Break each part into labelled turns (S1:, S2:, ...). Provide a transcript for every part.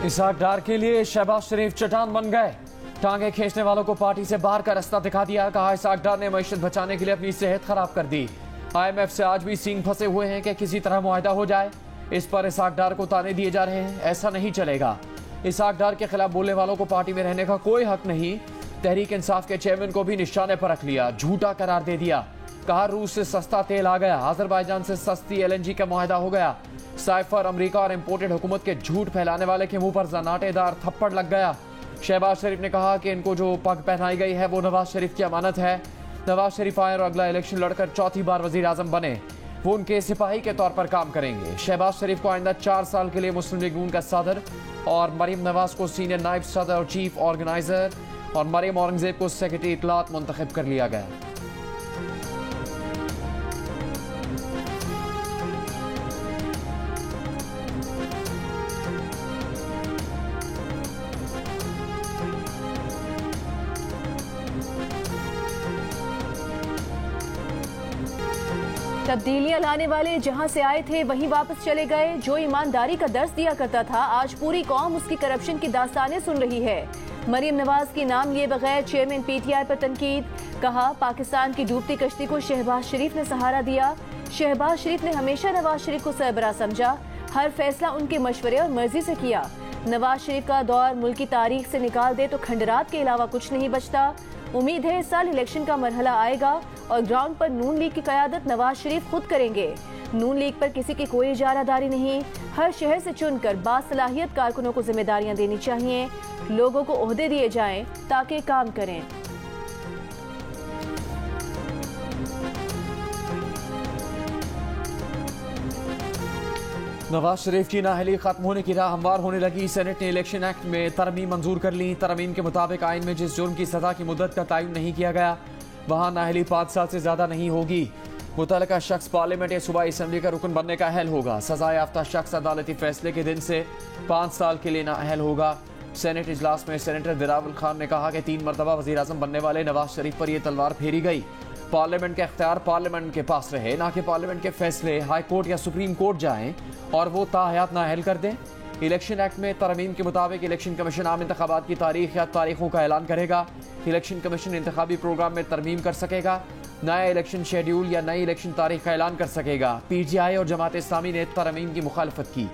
S1: Isaac डार के लिए शहबाज शरीफ चट्टान बन गए। टांगे खींचने वालों को पार्टी से बाहर का रास्ता दिखा दिया। कहा इसाक डार ने मईशत बचाने के लिए अपनी सेहत खराब कर दी। IMF से आज भी सींग फंसे हुए हैं कि किसी तरह मुआहदा हो जाए। इस पर इसाक डार को ताने दिए जा रहे हैं। ऐसा नहीं चलेगा। इसाक डार के खिलाफ बोलने वालों को पार्टी में रहने का कोई हक नहीं। तहरीक इंसाफ के चेयरमैन को भी निशाने पर रख लिया, झूठा करार दे दिया। कहा रूस से सस्ता तेल आ गया, अजरबैजान से सस्ती LNG का मुआहदा हो गया। साइफर अमेरिका और इंपोर्टेड हुकूमत के झूठ फैलाने वाले के मुंह पर जनाटेदार थप्पड़ लग गया। शहबाज शरीफ ने कहा कि इनको जो पग पहनाई गई है वो नवाज शरीफ की अमानत है। नवाज शरीफ आए और अगला इलेक्शन लड़कर चौथी बार वजीर आजम बने, वो उनके सिपाही के तौर पर काम करेंगे। शहबाज शरीफ को आइंदा 4 साल के लिए मुस्लिम लीग नून का सदर और मरीम नवाज को सीनियर नायब सदर और चीफ ऑर्गेनाइजर और मरीम औरंगजेब को सेक्रेटरी इतलात मुंतखब कर लिया गया।
S2: तब्दीलियां लाने वाले जहां से आए थे वहीं वापस चले गए। जो ईमानदारी का दर्स दिया करता था, आज पूरी कौम उसकी करप्शन की दास्तानें सुन रही है। मरीम नवाज की नाम लिए बगैर चेयरमैन PTI पर तनकीद। कहा पाकिस्तान की डूबती कश्ती को शहबाज शरीफ ने सहारा दिया। शहबाज शरीफ ने हमेशा नवाज शरीफ को सरबराह समझा, हर फैसला उनके मशवरे और मर्जी से किया। नवाज शरीफ का दौर मुल्क की तारीख से निकाल दे तो खंडरात के अलावा कुछ नहीं बचता। उम्मीद है इस साल इलेक्शन का मरहला आएगा और ग्राउंड पर नून लीग की क़यादत नवाज शरीफ खुद करेंगे। नून लीग पर किसी की कोई इजारादारी नहीं। हर शहर से चुनकर बासलाहियत कारकुनों को जिम्मेदारियां देनी चाहिए। लोगों को ओहदे दिए जाएं ताकि काम करें।
S1: नवाज शरीफ की नाअहली खत्म होने की राह हमवार होने लगी। सेनेट ने इलेक्शन एक्ट में तरमीम मंजूर कर ली। तरमीम के मुताबिक आइन में जिस जुर्म की सजा की मुद्दत का तयन नहीं किया गया वहाँ नाअहली 5 साल से ज्यादा नहीं होगी। मुतल्लिका शख्स पार्लियामेंट या सूबाई असम्बली का रुकन बनने का अहल होगा। सजा याफ्ता शख्स अदालती फैसले के दिन से 5 साल के लिए नाअहल होगा। सेनेट इजलास में सेनेटर बिलावल खान ने कहा कि 3 मरतबा वजीर आजम बनने वाले नवाज शरीफ पर यह तलवार फेरी गई। पार्लियामेंट के अख्तियार पार्लियामेंट के पास रहे, ना कि पार्लियामेंट के फैसले हाई कोर्ट या सुप्रीम कोर्ट जाएं और वो ताहयात नाअहल कर दें। इलेक्शन एक्ट में तरमीम के मुताबिक इलेक्शन कमीशन आम इंतखाबात की तारीख या तारीखों का ऐलान करेगा। इलेक्शन कमीशन इंतखाबी प्रोग्राम में तरमीम कर सकेगा। नया इलेक्शन शेड्यूल या नई इलेक्शन तारीख का ऐलान कर सकेगा। PTI और जमात इस्लामी ने तरमीम की मुखालफत की।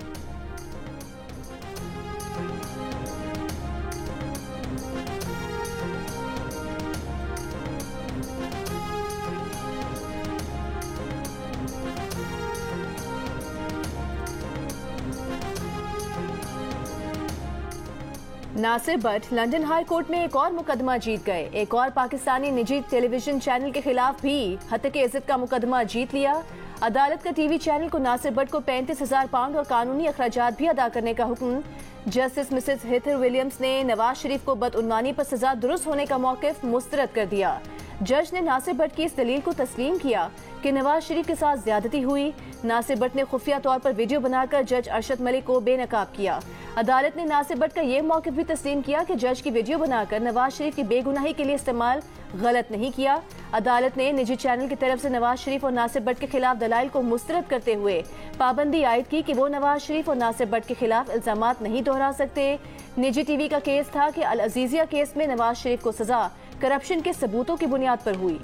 S2: Nasir Bhatt London High Court में एक और मुकदमा जीत गए। एक और पाकिस्तानी निजी टेलीविजन चैनल के खिलाफ भी हत्या इज्जत का मुकदमा जीत लिया। अदालत का TV चैनल को नासिर भट्ट को 35,000 पाउंड और कानूनी अखराजात भी अदा करने का हुक्म। जस्टिस मिसेस हेथर विलियम्स ने नवाज शरीफ को बदउनवानी पर सजा दुरुस्त होने का मौक़िफ मुस्तरद कर दिया। जज ने नासिर भट्ट की इस दलील को तस्लीम किया कि नवाज शरीफ के साथ ज्यादती हुई। नासिर भट्ट ने खुफिया तौर पर वीडियो बनाकर जज अरशद मलिक को बेनकाब किया। अदालत ने नासिर भट्ट का ये मौक़िफ भी तस्लीम किया कि जज की वीडियो बनाकर नवाज शरीफ की बेगुनाही के लिए इस्तेमाल गलत नहीं किया। अदालत ने निजी चैनल की तरफ से नवाज शरीफ और नासिर भट्ट के खिलाफ दलाइल को मुस्तरद करते हुए पाबंदी आयद की कि वो नवाज शरीफ और नासिर भट्ट के खिलाफ इल्जामात नहीं दोहरा सकते। निजी TV का केस था कि अल अजीजिया केस में नवाज शरीफ को सजा करप्शन के सबूतों की बुनियाद पर हुई।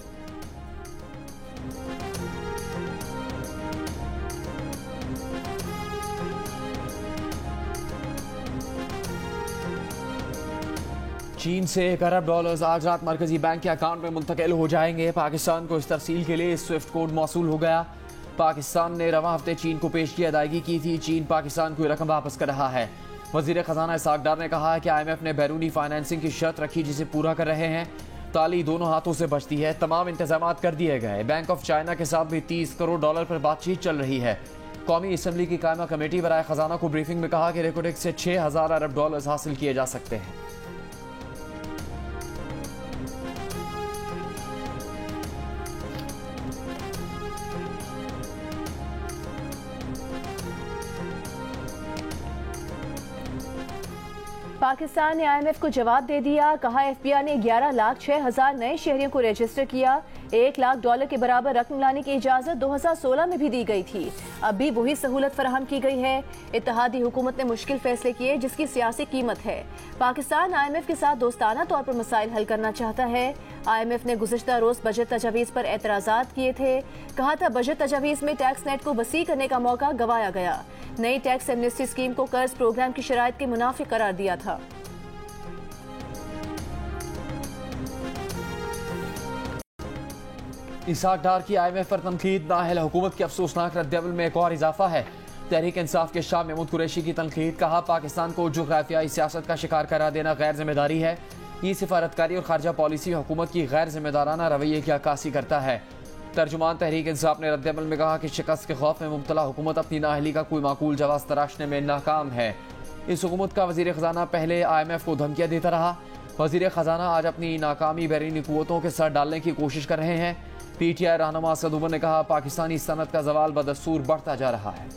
S1: चीन से $1 अरब आज रात मरकजी बैंक के अकाउंट में मुंतकिल हो जाएंगे। पाकिस्तान को इस तरसील के लिए स्विफ्ट कोड मौसूल हो गया। पाकिस्तान ने रवां हफ्ते चीन को पेश की अदायगी की थी। चीन पाकिस्तान को रकम वापस कर रहा है। वजीर खजाना इसाक डार ने कहा है कि IMF ने बैरूनी फाइनेंसिंग की शर्त रखी जिसे पूरा कर रहे हैं। ताली दोनों हाथों से बचती है। तमाम इंतजाम कर दिए गए। बैंक ऑफ चाइना के साथ भी $30 करोड़ पर बातचीत चल रही है। कौमी असम्बली की कायमा कमेटी बराए खजाना को ब्रीफिंग में कहा कि रेकोडेक्स से $6,000 अरब हासिल किए जा सकते हैं।
S2: पाकिस्तान ने IMF को जवाब दे दिया। कहा FBI ने 11,06,000 नए शहरियों को रजिस्टर किया। $1 लाख के बराबर रकम लाने की इजाजत 2016 में भी दी गई थी। अब भी वही सहूलत फराहम की गई है। इत्तेहादी हुकूमत ने मुश्किल फैसले किए जिसकी सियासी कीमत है। पाकिस्तान IMF के साथ दोस्ताना तौर पर मसाइल हल करना चाहता है। IMF ने गुज़िश्ता रोज बजट तजावीज़ पर एतराज़ात किए थे। कहा था बजट तजावीज़ में टैक्स नेट को वसी करने का मौका गवाया गया। नई टैक्स एमनेस्टी स्कीम को कर्ज प्रोग्राम की शराइत के मुनाफिक करार दिया था।
S1: इसाक डार की IMF पर तनकीद, नाअहल हुकूमत की अफसोसनाक रद्दअमल में एक और इजाफा है। तहरीक इंसाफ के शाह महमूद कुरैशी की तनकीद, कहा पाकिस्तान को जोग्राफियाई सियासत का शिकार करार देना गैर जिम्मेदारी है। ये सिफारतकारी और खारजा पॉलिसी हुकूमत की गैर जिम्मेदाराना रवैये की अक्कासी करता है। तर्जुमान तहरीक इंसाफ ने रद्दअमल में कहा कि शिकस्त के खौफ में मुब्तला हुकूमत अपनी नाअहली का कोई माकूल जवाब तराशने में नाकाम है। इस हुकूमत का वजीर खजाना पहले IMF को धमकियां देता रहा। वजीर खजाना आज अपनी नाकामी बैरूनी कुव्वतों के सर डालने की कोशिश कर रहे हैं। PTI रहनुमा असद उमर ने कहा पाकिस्तानी सनत का जवाल बदस्तूर बढ़ता जा रहा है।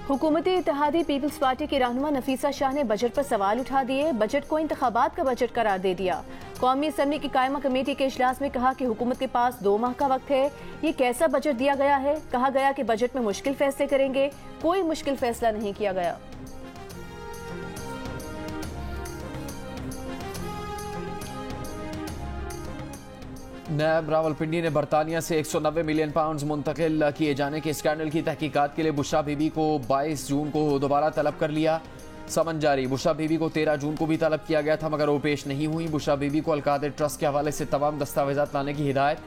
S2: हुकूमती इत्तेहादी पीपल्स पार्टी की रहनुमा नफीसा शाह ने बजट पर सवाल उठा दिए। बजट को इंतखाबात का बजट करार दे दिया। कौमी असम्बली की कायमा कमेटी के इजलास में कहा कि हुकूमत के पास 2 माह का वक्त है। ये कैसा बजट दिया गया है। कहा गया कि बजट में मुश्किल फैसले करेंगे। कोई मुश्किल फैसला नहीं किया गया।
S1: नैब रावलपिंडी ने बरतानिया से 190 मिलियन पाउंड मुंतकिल किए जाने के स्कैंडल की तहकीकात के लिए बुशरा बीबी को 22 जून को दोबारा तलब कर लिया। समन जारी, बुशरा बीबी को 13 जून को भी तलब किया गया था मगर वो पेश नहीं हुई। बुशरा बीबी को अलकादर ट्रस्ट के हवाले से तमाम दस्तावेजात लाने की हिदायत।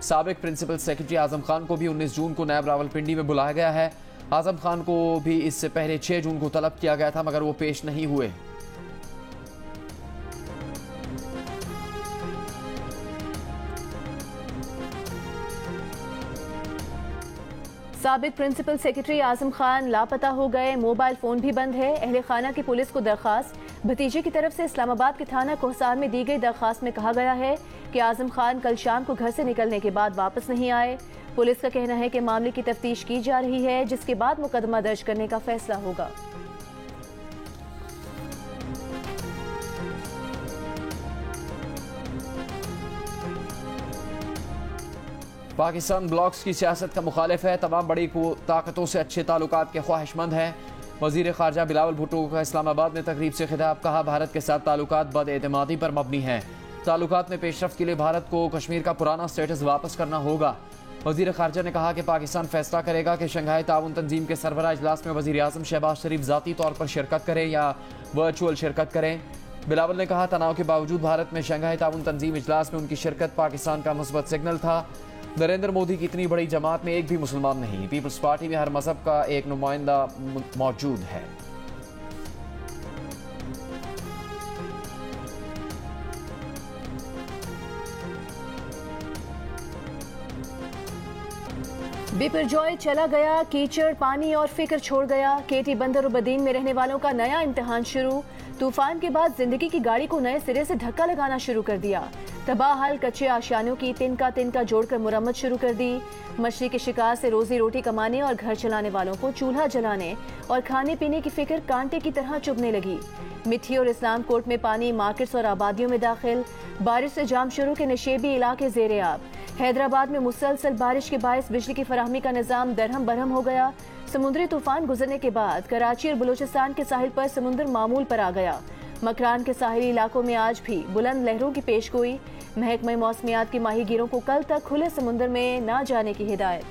S1: साबिक प्रिंसिपल सेक्रेटरी आजम खान को भी 19 जून को नैब रावलपिंडी में बुलाया गया है। आजम खान को भी इससे पहले 6 जून को तलब किया गया था मगर वो पेश नहीं हुए।
S2: साबिक प्रिंसिपल सेक्रेटरी आजम खान लापता हो गए। मोबाइल फोन भी बंद है। अहले खाना की पुलिस को दरखास्त। भतीजे की तरफ से इस्लामाबाद के थाना कोहसार में दी गई दरखास्त में कहा गया है कि आजम खान कल शाम को घर से निकलने के बाद वापस नहीं आए। पुलिस का कहना है कि मामले की तफ्तीश की जा रही है जिसके बाद मुकदमा दर्ज करने का फैसला होगा।
S1: पाकिस्तान ब्लॉक्स की सियासत का मुखालिफ है। तमाम बड़ी ताकतों से अच्छे ताल्लुकात के ख्वाहिशमंद है। वजीर खारजा बिलावल भुट्टो का इस्लामाबाद में तकरीब से खिताब, कहा भारत के साथ ताल्लुकात बद-एतमादी पर मबनी हैं। ताल्लुकात में पेशरफ्त के लिए भारत को कश्मीर का पुराना स्टेटस वापस करना होगा। वजीर खारजा ने कहा कि पाकिस्तान फैसला करेगा कि शंघाई ताउन तंजीम के सरबराह इजलास में वजीर आज़म शहबाज शरीफ ज़ाती तौर पर शिरकत करें या वर्चुअल शिरकत करें। बिलावल ने कहा तनाव के बावजूद भारत में शंघाई ताउन तंजीम इजलास में उनकी शिरकत पाकिस्तान का मुस्बत सिग्नल था। नरेंद्र मोदी की इतनी बड़ी जमात में एक भी मुसलमान नहीं। पीपल्स पार्टी में हर मजहब का एक नुमाइंदा मौजूद है।
S2: बिपरजॉय चला गया। कीचड़, पानी और फिक्र छोड़ गया। केटी बंदर और बदीन में रहने वालों का नया इम्तिहान शुरू। तूफान के बाद जिंदगी की गाड़ी को नए सिरे से धक्का लगाना शुरू कर दिया। तबाह हाल कच्चे आशियानों की तिनका जोड़कर मुरम्मत शुरू कर दी। मछली के शिकार से रोजी रोटी कमाने और घर चलाने वालों को चूल्हा जलाने और खाने पीने की फिक्र कांटे की तरह चुभने लगी। मिठी और इस्लाम कोर्ट में पानी मार्केट्स और आबादियों में दाखिल। बारिश से जाम शुरू के नशेबी इलाके जेरे आब। हैदराबाद में मुसलसल बारिश के बायस बिजली की फराहमी का निजाम दरहम बरहम हो गया। समुद्री तूफान गुजरने के बाद कराची और बलूचिस्तान के साहिल पर समुद्र मामूल पर आ गया। मकरान के साहिली इलाकों में आज भी बुलंद लहरों की पेशगोई। महकमा मौसमियात के माहीगीरों को कल तक खुले समुद्र में न जाने की हिदायत।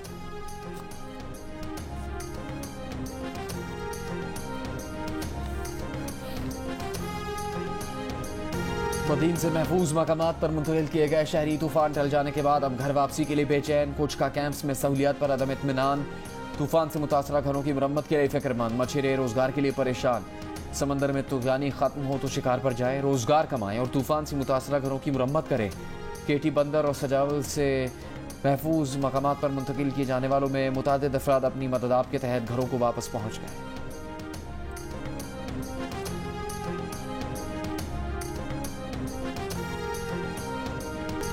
S1: मदीन से महफूज मकामात पर मुंतकिल किए गए शहरी तूफान टल जाने के बाद अब घर वापसी के लिए बेचैन। कुछ का कैंप्स में सहूलियात पर अदम इत्मीनान। तूफान से मुतासरा घरों की मरम्मत के लिए फिक्रमंद। मछेरे रोजगार के लिए परेशान। समंदर में तूफानी खत्म हो तो शिकार पर जाए, रोजगार कमाएं और तूफान से मुतासरा घरों की मरम्मत करें। केटी बंदर और सजावल से महफूज मकामात पर मुंतकिल किए जाने वालों में मुतादिद अफराद अपनी मदद आप के तहत घरों को वापस पहुँच गए।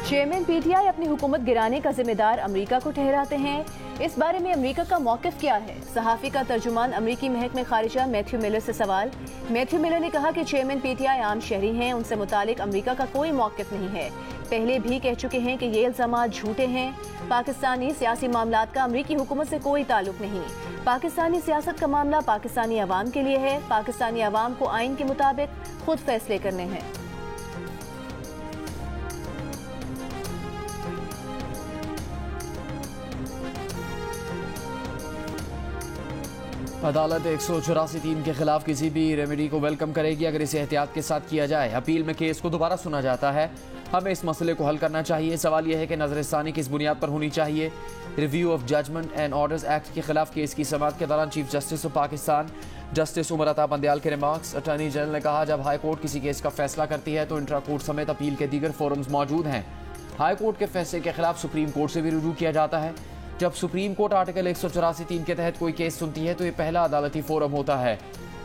S2: चेयरमैन PTI अपनी हुकूमत गिराने का जिम्मेदार अमेरिका को ठहराते हैं। इस बारे में अमेरिका का मौक़िफ़ क्या है? सहाफ़ी का तर्जुमान अमेरिकी महकमे खारिजा मैथ्यू मिलर से सवाल। मैथ्यू मिलर ने कहा कि चेयरमैन पीटीआई आम शहरी हैं, उनसे मुतालिक अमेरिका का कोई मौक़िफ़ नहीं है। पहले भी कह चुके हैं कि ये इल्ज़ामात झूठे हैं। पाकिस्तानी सियासी मामलात का अमेरिकी हुकूमत से कोई ताल्लुक नहीं। पाकिस्तानी सियासत का मामला पाकिस्तानी अवाम के लिए है। पाकिस्तानी अवाम को आइन के मुताबिक खुद फैसले करने हैं।
S1: अदालत 184(3) के खिलाफ किसी भी रेमेडी को वेलकम करेगी अगर इसे एहतियात के साथ किया जाए। अपील में केस को दोबारा सुना जाता है। हमें इस मसले को हल करना चाहिए। सवाल यह है कि नजरसानी किस बुनियाद पर होनी चाहिए। Review of judgment and orders act के खिलाफ केस की समाअत के दौरान chief justice of Pakistan justice Umar Ata Bandial के रिमार्क्स। अटॉर्नी जनरल ने कहा, जब हाई कोर्ट किसी केस का फैसला करती है तो इंट्रा कोर्ट समेत अपील के दीगर फोरम्स मौजूद हैं। हाई कोर्ट के फैसले के खिलाफ सुप्रीम कोर्ट से भी रुजू किया जाता है। जब सुप्रीम कोर्ट आर्टिकल 184(3) के तहत कोई केस सुनती है तो ये पहला अदालती फोरम होता है।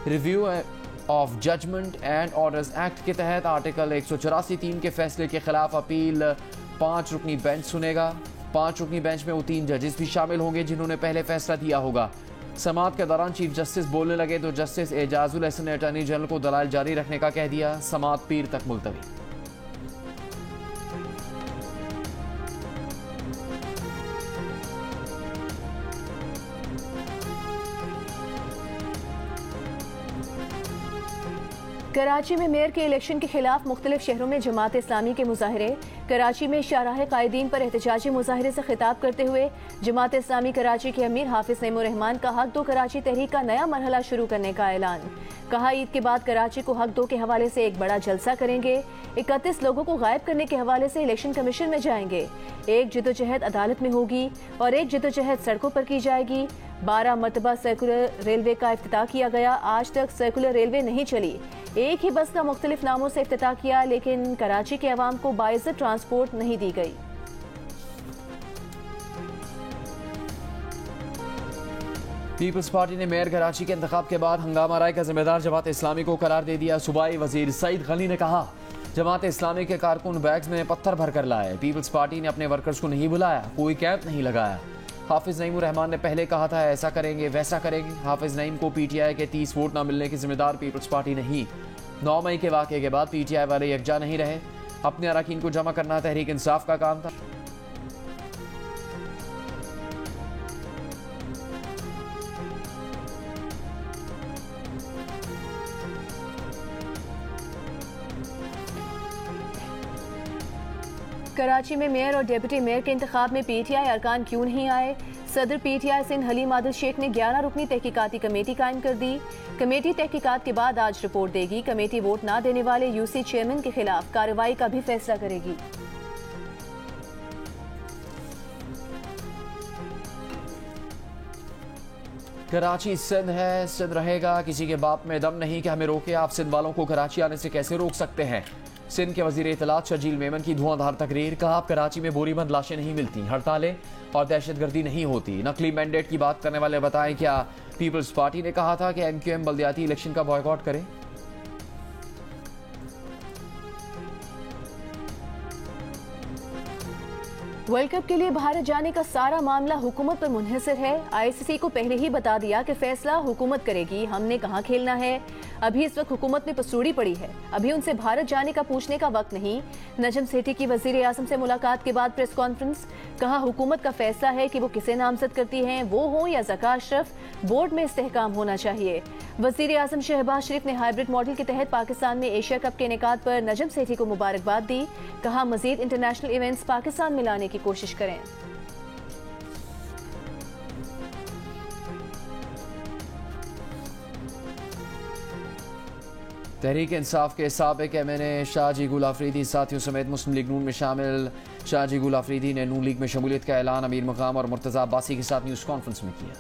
S1: Review of judgment and orders act के तहत आर्टिकल 184(3) के फैसले के खिलाफ अपील 5 रुकनी बेंच सुनेगा। 5 रुकनी बेंच में वो 3 जजेस भी शामिल होंगे जिन्होंने पहले फैसला दिया होगा। समाअत के दौरान चीफ जस्टिस बोलने लगे तो जस्टिस एजाजुल हसन ने अटॉर्नी जनरल को दलाइल जारी रखने का कह दिया। समाअत पीर तक मुलतवी।
S2: कराची में मेयर के इलेक्शन के खिलाफ मुख्तलिफ शहरों में जमात इस्लामी के मुजाहरे। कराची में शाहराह कायदीन पर एहतजाजी मुजाहरे से खिताब करते हुए जमात इस्लामी कराची के अमीर हाफिज नईमुर रहमान का हक दो कराची तहरीक का नया मरहला शुरू करने का ऐलान। कहा, ईद के बाद कराची को हक दो के हवाले से एक बड़ा जलसा करेंगे। 31 लोगों को गायब करने के हवाले से इलेक्शन कमीशन में जाएंगे। एक जिदोजहद अदालत में होगी और एक जिदोजहद सड़कों पर की जाएगी। 12 मरतबा सर्कुलर रेलवे का इफ्तिताह किया गया। आज तक सर्कुलर रेलवे नहीं चली। एक ही बस का मुख्तलिफ नामों से इफ्तिताह किया, लेकिन कराची के अवाम को बाइज़्ज़त ट्रांसपोर्ट नहीं दी गई।
S1: पीपल्स पार्टी ने मेयर कराची के इंतखाब के बाद हंगामा राय का जिम्मेदार जमात इस्लामी को करार दे दिया। सूबाई वजीर सईद गनी ने कहा, जमात इस्लामी के कारकुन बैग्स में पत्थर भर कर लाए। पीपल्स पार्टी ने अपने वर्कर्स को नहीं बुलाया, कोई कैंप नहीं लगाया। हाफिज नईमुर रहमान ने पहले कहा था ऐसा करेंगे वैसा करेंगे। हाफिज नईम को पीटीआई के 30 वोट न मिलने की जिम्मेदार पीपल्स पार्टी नहीं। 9 मई के वाक़े के बाद पीटीआई वाले यकजा नहीं रहे। अपने अरकान को जमा करना तहरीक इंसाफ का काम था।
S2: कराची में मेयर और डेप्यूटी मेयर के इंतखाब में पीटीआई अरकान क्यों नहीं आए? सदर पीटीआई सिंध हलीम आदिल शेख ने 11 रुकनी तहकीकाती कमेटी कायम कर दी। कमेटी तहकीकात के बाद आज रिपोर्ट देगी। कमेटी वोट ना देने वाले यूसी चेयरमैन के खिलाफ कार्रवाई का भी फैसला करेगी।
S1: कराची सिंध है, सिंध रहेगा। किसी के बाप में दम नहीं कि हमें रोके। आप सिंध वालों को कराची आने से कैसे रोक सकते हैं? सिंध के वजीर इत्तलात शर्जील मेमन की धुआंधार तकरीर। कहा, कराची में बोरीबंद लाशें नहीं मिलती, हड़तालें और दहशतगर्दी नहीं होती। नकली मैंडेट की बात करने वाले बताएं, क्या पीपल्स पार्टी ने कहा था कि एमक्यूएम बल्दियाती इलेक्शन का बॉयकॉट करे?
S2: वर्ल्ड कप के लिए भारत जाने का सारा मामला हुकूमत पर मुनहसर है। आईसीसी को पहले ही बता दिया कि फैसला हुकूमत करेगी, हमने कहाँ खेलना है। अभी इस वक्त हुकूमत में पसूड़ी पड़ी है, अभी उनसे भारत जाने का पूछने का वक्त नहीं। नजम सेठी की वजीर आजम से मुलाकात के बाद प्रेस कॉन्फ्रेंस। कहा, हुकूमत का फैसला है कि वो किसे नामजद करती हैं, वो हो या ज़का अशरफ, बोर्ड में इस्तेहकाम होना चाहिए। वजीर आजम शहबाज शरीफ ने हाइब्रिड मॉडल के तहत पाकिस्तान में एशिया कप के इनेकाद पर नजम सेठी को मुबारकबाद दी। कहा, मजीद इंटरनेशनल इवेंट्स पाकिस्तान में लाने की कोशिश करें।
S1: तहरीक इंसाफ के साबिक एमएनए शाहजी गुल आफरीदी साथियों समेत मुस्लिम लीग नून में शामिल। शाहजी गुल आफरीदी ने नून लीग में शमूलियत का ऐलान अमीर मकाम और मुर्तजा अब्बासी के साथ न्यूज़ कॉन्फ्रेंस में किया।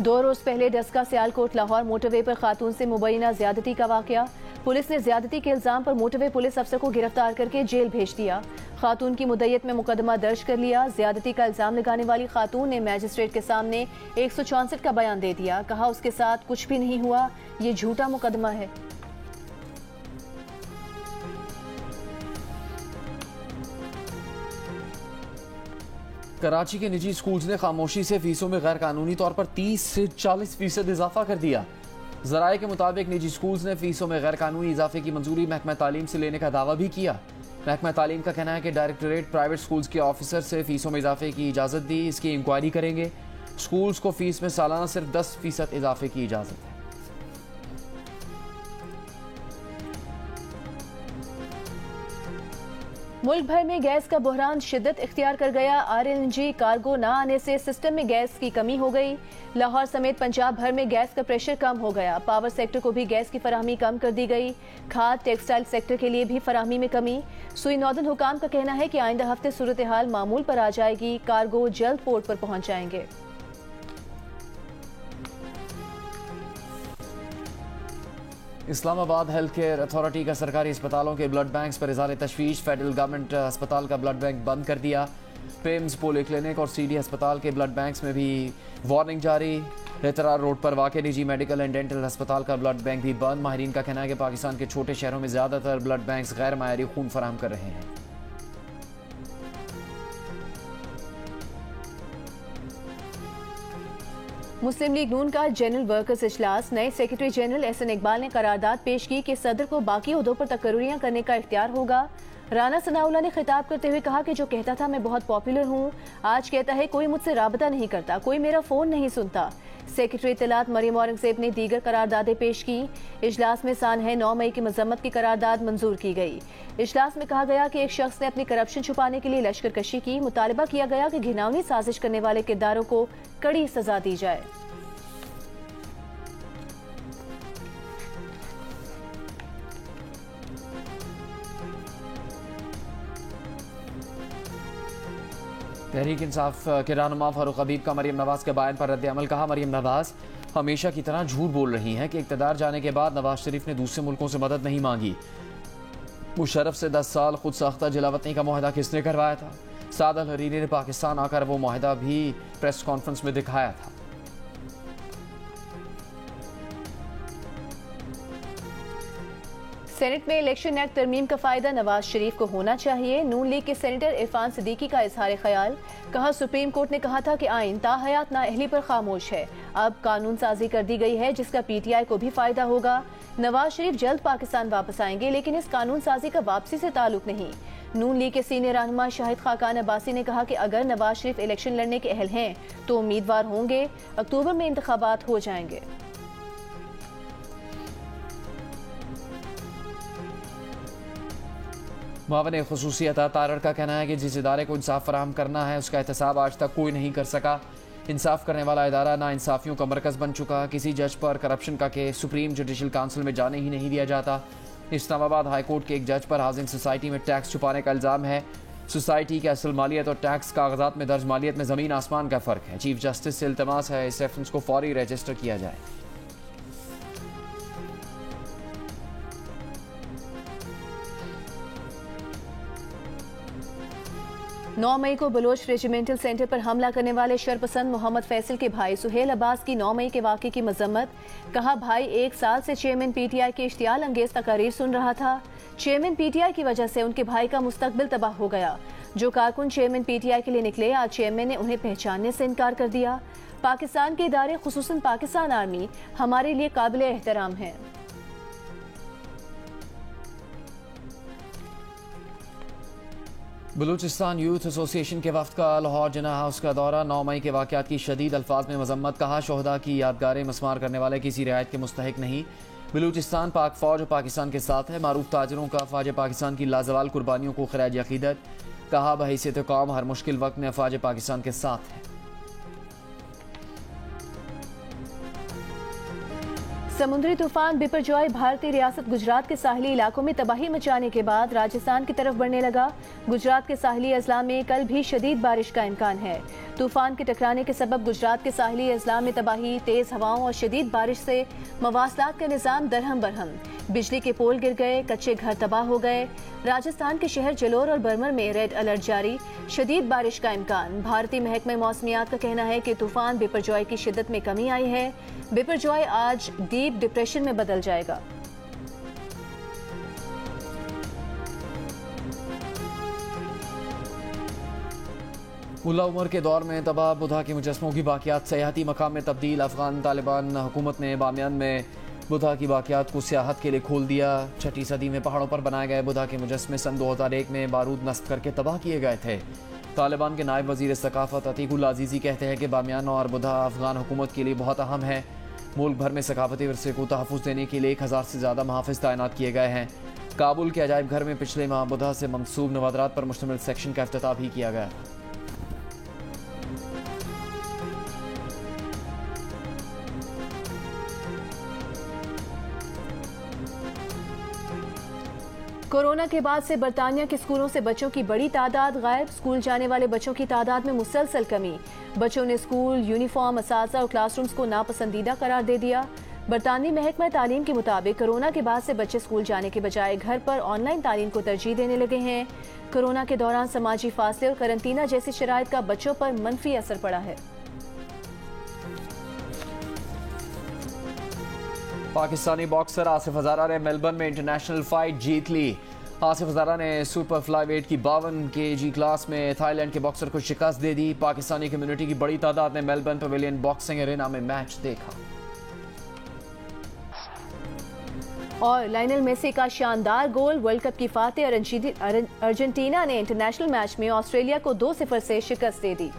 S2: 2 रोज पहले डस्का सियालकोट लाहौर मोटरवे पर खातून से मुबैना ज्यादती का वाकया। पुलिस ने ज्यादती के इल्जाम पर मोटरवे पुलिस अफसर को गिरफ्तार करके जेल भेज दिया। खातून की मुद्दत में मुकदमा दर्ज कर लिया। ज्यादती का इल्जाम लगाने वाली खातून ने मैजिस्ट्रेट के सामने 164 का बयान दे दिया। कहा, उसके साथ कुछ भी नहीं हुआ, ये झूठा मुकदमा है।
S1: कराची के निजी स्कूल्स ने खामोशी से फीसों में गैर कानूनी तौर पर 30 से 40% इजाफा कर दिया। जराये के मुताबिक निजी स्कूल्स ने फीसों में गैर कानूनी इजाफे की मंजूरी महकमा तालीम से लेने का दावा भी किया। महकमा तालीम का कहना है कि डायरेक्टरेट प्राइवेट स्कूल्स के ऑफिसर से फीसों में इजाफे की इजाज़त दी, इसकी इंक्वायरी करेंगे। स्कूल्स को फीस में सालाना सिर्फ 10% इजाफे की इजाज़त है।
S2: मुल्क भर में गैस का बहरान शिद्दत इख्तियार कर गया। आरएलएनजी कार्गो न आने से सिस्टम में गैस की कमी हो गई। लाहौर समेत पंजाब भर में गैस का प्रेशर कम हो गया। पावर सेक्टर को भी गैस की फराहमी कम कर दी गई। खाद टेक्सटाइल सेक्टर के लिए भी फराहमी में कमी। सुई नॉर्दर्न हुकाम का कहना है कि आइंदा हफ्ते सूरत हाल मामूल पर आ जाएगी। कार्गो जल्द पोर्ट पर पहुंच जाएंगे।
S1: इस्लामाबाद हेल्थ केयर अथॉरिटी का सरकारी अस्पतालों के ब्लड बैंक्स पर इज़हार तशवीश। फेडरल गवर्नमेंट अस्पताल का ब्लड बैंक बंद कर दिया। पेम्स पोलियो क्लिनिक और सीडी अस्पताल के ब्लड बैंक्स में भी वार्निंग जारी। लेतरार रोड पर वाक़ निजी मेडिकल एंड डेंटल अस्पताल का ब्लड बैंक भी बंद। माहिरीन का कहना है कि पाकिस्तान के छोटे शहरों में ज़्यादातर ब्लड बैंक्स गैर मायारी खून फराहम कर रहे हैं।
S2: मुस्लिम लीग नून का जनरल वर्कर्स इजलास। नए सेक्रेटरी जनरल एहसन इकबाल ने करारदाद पेश की कि सदर को बाकी ओहदों पर तकर्रियां करने का इख्तियार होगा। राना सनाउल्लाह ने खिताब करते हुए कहा कि जो कहता था मैं बहुत पॉपुलर हूँ, आज कहता है कोई मुझसे राबता नहीं करता, कोई मेरा फोन नहीं सुनता। सेक्रेटरी इत्तलात मरियम औरंगजेब ने दीगर करारदादें पेश की। इजलास में सान है 9 मई की मजम्मत की करारदाद मंजूर की गई। इजलास में कहा गया कि एक शख्स ने अपनी करप्शन छुपाने के लिए लश्करकशी की। मुतालबा किया गया कि घिनौनी साजिश करने वाले किरदारों को कड़ी सजा दी जाए।
S1: तहरीक इंसाफ के रहनुमा फारूक हबीब का मरियम नवाज के बयान पर रद्द-ए-अमल। कहा, मरियम नवाज हमेशा की तरह झूठ बोल रही हैं कि इक़्तिदार जाने के बाद नवाज शरीफ ने दूसरे मुल्कों से मदद नहीं मांगी। मुशर्रफ से 10 साल खुद साख्ता जलावतनी का मुआहदा किसने करवाया था? साद अल हरीरी ने पाकिस्तान आकर वो मुआहदा भी प्रेस कॉन्फ्रेंस में दिखाया था।
S2: सेनेट में इलेक्शन एक्ट तरमीम का फायदा नवाज शरीफ को होना चाहिए। नून लीग के सेनेटर इरफान सिद्दीकी का इजहार ख्याल। कहा, सुप्रीम कोर्ट ने कहा था कि आइन ताहयात नाअहली पर खामोश है। अब कानून साजी कर दी गई है जिसका पीटीआई को भी फायदा होगा। नवाज शरीफ जल्द पाकिस्तान वापस आएंगे, लेकिन इस कानून साजी का वापसी से ताल्लुक नहीं। नून लीग के सीनियर रहनुमा शाहिद खाकान अब्बासी ने कहा कि अगर नवाज शरीफ इलेक्शन लड़ने के अहल हैं तो उम्मीदवार होंगे। अक्टूबर में इंतखाबात हो जाएंगे।
S1: मुआवन खुसूसियत तारड़ का कहना है कि जिस इदारे को इंसाफ फराहम करना है उसका एहतसाब आज तक कोई नहीं कर सका। इंसाफ करने वाला इदारा ना इंसाफियों का मरकज़ बन चुका। किसी जज पर करप्शन का केस सुप्रीम जुडिशल काउंसिल में जाने ही नहीं दिया जाता। इस्लामाबाद हाई कोर्ट के एक जज पर हाउसिंग सोसाइटी में टैक्स छुपाने का इल्ज़ाम है। सोसाइटी की असल मालियत और टैक्स कागजात में दर्ज मालियत में ज़मीन आसमान का फ़र्क है। चीफ जस्टिस से इल्तमास है इस रेफरेंस को फौरी रजिस्टर किया जाए।
S2: 9 मई को बलोच रेजिमेंटल सेंटर पर हमला करने वाले शरपसंद मोहम्मद फैसल के भाई सुहेल अब्बास की 9 मई के वाक़े की मजम्मत। कहा, भाई 1 साल से चेयरमैन पीटीआई की इश्तियाल अंगेज तकारीर सुन रहा था। चेयरमैन पीटीआई की वजह से उनके भाई का मुस्तकबिल तबाह हो गया। जो कारकुन चेयरमैन पीटीआई के लिए निकले, आज चेयरमैन ने उन्हें पहचानने से इनकार कर दिया। पाकिस्तान के इदारे खुसूसन पाकिस्तान आर्मी हमारे लिए काबिल एहतराम है।
S1: बलूचिस्तान यूथ एसोसिएशन के वफ्द का लाहौर जिना हाउस का दौरा। 9 मई के वाक़यात की शदीद अल्फाज में मजम्मत। कहा, शोहदा की यादगारें मस्मार करने वाले किसी रियायत के मुस्तहिक नहीं। बलूचिस्तान पाक फौज और पाकिस्तान के साथ है। मारूफ ताजरों का फ़ौज पाकिस्तान की लाजवाल कुर्बानियों को खराज अकीदत। कहा, बहैसियत कौम हर मुश्किल वक्त में फ़ौज पाकिस्तान के साथ है।
S2: समुद्री तूफान बिपरजॉय भारतीय रियासत गुजरात के साहिली इलाकों में तबाही मचाने के बाद राजस्थान की तरफ बढ़ने लगा। गुजरात के साहिली अजला में कल भी शदीद बारिश का इम्कान है। तूफान के टकराने के सबब गुजरात के साहिली अजला में तबाही, तेज हवाओं और शदीद बारिश से मवासलात का निज़ाम दरहम बरहम। बिजली के पोल गिर गए, कच्चे घर तबाह हो गए। राजस्थान के शहर जलोर और बर्मर में रेड अलर्ट जारी। शदीद बारिश का इम्कान। भारतीय महकमे मौसमियात का कहना है कि तूफान बिपरजॉय की शिद्दत में कमी आई है। बिपरजॉय आज डीप डिप्रेशन में बदल जाएगा।
S1: मुल्ला उमर के दौर में तबाह बुद्धा के मुजस्मों की बाकियात सयाहती मकाम में तब्दील। अफगान तालिबान हुकूमत ने बामियान में बुद्धा की बाकियात को सियाहत के लिए खोल दिया। 6वीं सदी में पहाड़ों पर बनाए गए बुद्धा के मुजस्मे सन 2001 में बारूद नस्ब करके तबाह किए गए थे। तालिबान के नायब वजीर सकाफत अतीकुल अजीज़ी कहते हैं कि बामियान और बुद्धा अफगान हुकूमत के लिए बहुत अहम है। मुल्क भर में सकाफती विरसे को तहफ़्फ़ुज़ देने के लिए 1000 से ज़्यादा महाफिज तैनात किए गए हैं। काबुल के अजायब घर में पिछले माह बुद्धा से मंसूब नवादरात पर मुश्तमिल सेक्शन का इफ्तिताह भी किया गया।
S2: कोरोना के बाद से बरतानिया के स्कूलों से बच्चों की बड़ी तादाद गायब। स्कूल जाने वाले बच्चों की तादाद में मुसलसल कमी। बच्चों ने स्कूल, यूनिफॉर्म, असातिज़ा और क्लासरूम्स को नापसंदीदा करार दे दिया। बरतानवी महकमा तालीम के मुताबिक कोरोना के बाद से बच्चे स्कूल जाने के बजाय घर पर ऑनलाइन तालीम को तरजीह देने लगे हैं। कोरोना के दौरान समाजी फासले और करंतना जैसी शराइत का बच्चों पर मनफी असर पड़ा है।
S1: पाकिस्तानी बॉक्सर आसिफ हजारा ने मेलबर्न में इंटरनेशनल फाइट जीत ली। आसिफ हजारा ने सुपर फ्लाईवेट की 52 kg क्लास में थाईलैंड के बॉक्सर को शिकस्त दे दी। पाकिस्तानी कम्युनिटी की बड़ी तादाद ने मेलबर्न पवेलियन बॉक्सिंग एरेना में मैच देखा।
S2: और लायनल मेसी का शानदार गोल। वर्ल्ड कप की फातेह अर्जेंटीना ने इंटरनेशनल मैच में ऑस्ट्रेलिया को 2-0 से शिकस्त दे दी।